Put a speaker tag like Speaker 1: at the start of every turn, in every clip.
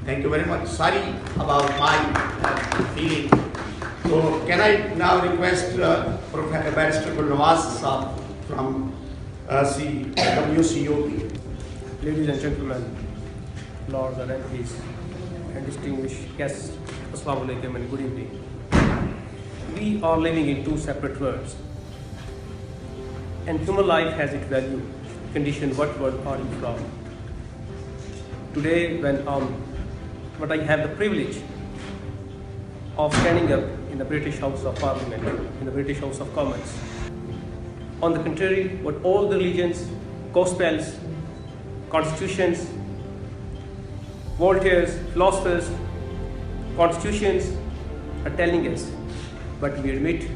Speaker 1: Thank you very much. Sorry about my feeling. So can I now request Barrister Gul Nawaz Khan from WCOP.
Speaker 2: Ladies and gentlemen, lords and MPs, and distinguished guests, Assalamu alaikum and good evening. We are living in two separate worlds, and human life has its value, condition what world are you from. Today, when I have the privilege of standing up in the British House of Parliament, in the British House of Commons, on the contrary, what all the religions, gospels, constitutions, Voltaire's, philosophers, constitutions are telling us, but we admit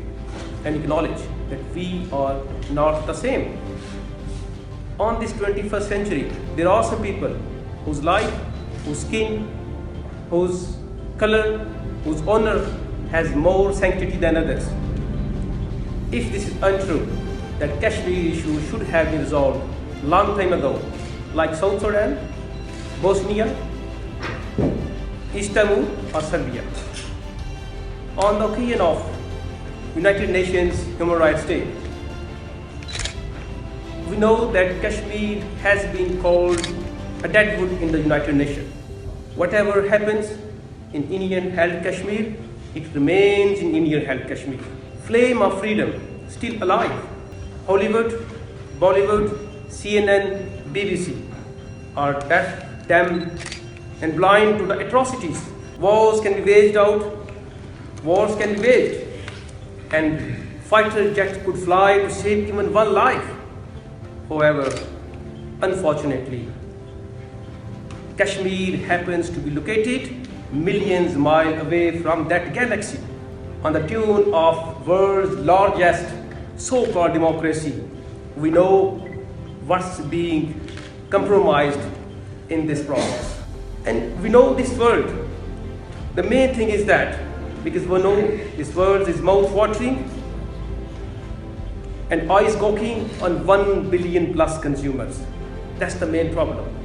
Speaker 2: and acknowledge that we are not the same. On this 21st century, there are some people whose life, whose skin, whose color, whose honor has more sanctity than others. If this is untrue, that Kashmir issue should have been resolved long time ago, like South Sudan, Bosnia, East Timor or Serbia. On the occasion of United Nations Human Rights Day, we know that Kashmir has been called a deadwood in the United Nations. Whatever happens in Indian-held Kashmir, it remains in Indian-held Kashmir. Flame of freedom still alive. Hollywood, Bollywood, CNN, BBC are deaf, dumb and blind to the atrocities. Wars can be waged out, wars can be waged, and fighter jets could fly to save even one life. However, unfortunately, Kashmir happens to be located millions of miles away from that galaxy. On the tune of world's largest so-called democracy, we know what's being compromised in this process. And we know this world. The main thing is that, because we know this world is mouth-watering and eyes-gawking on 1 billion plus consumers. That's the main problem.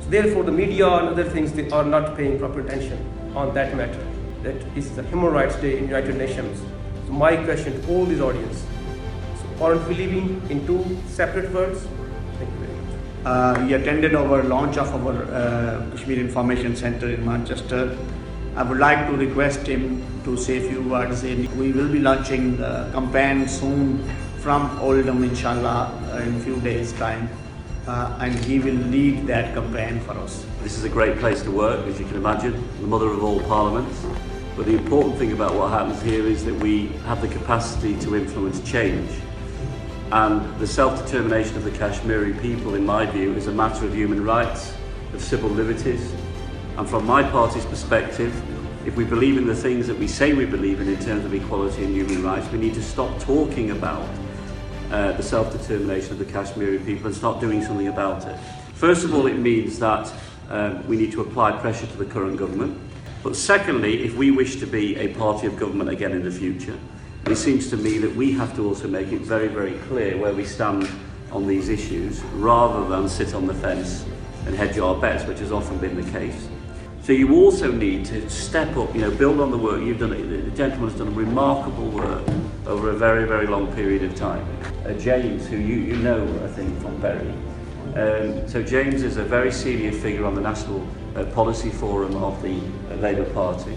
Speaker 2: So therefore, the media and other things, they are not paying proper attention on that matter. That is the Human Rights Day in United Nations. So my question to all this audience, so aren't we living in two separate worlds? Thank you very much.
Speaker 1: We attended our launch of our Kashmir Information Center in Manchester. I would like to request him to say a few words. We will be launching the campaign soon from Oldham, inshallah, in a few days' time. And he will lead that campaign for us.
Speaker 3: This is a great place to work, as you can imagine, the mother of all parliaments. But the important thing about what happens here is that we have the capacity to influence change. And the self-determination of the Kashmiri people, in my view, is a matter of human rights, of civil liberties. And from my party's perspective, if we believe in the things that we say we believe in terms of equality and human rights, we need to stop talking about the self-determination of the Kashmiri people and start doing something about it. First of all, it means that we need to apply pressure to the current government. But secondly, if we wish to be a party of government again in the future, it seems to me that we have to also make it very, very clear where we stand on these issues, rather than sit on the fence and hedge our bets, which has often been the case. So you also need to step up, build on the work you've done. The gentleman has done remarkable work over a very, very long period of time. James, who you know, I think, from Bury. So James is a very senior figure on the National Policy Forum of the Labour Party,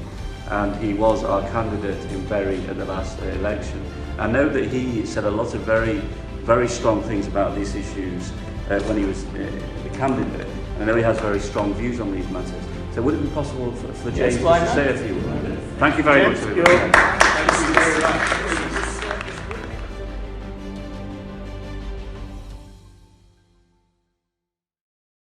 Speaker 3: and he was our candidate in Bury at the last election. I know that he said a lot of very, very strong things about these issues when he was the candidate. I know he has very strong views on these matters. So would it be possible for James to say a few words? Thank you very much.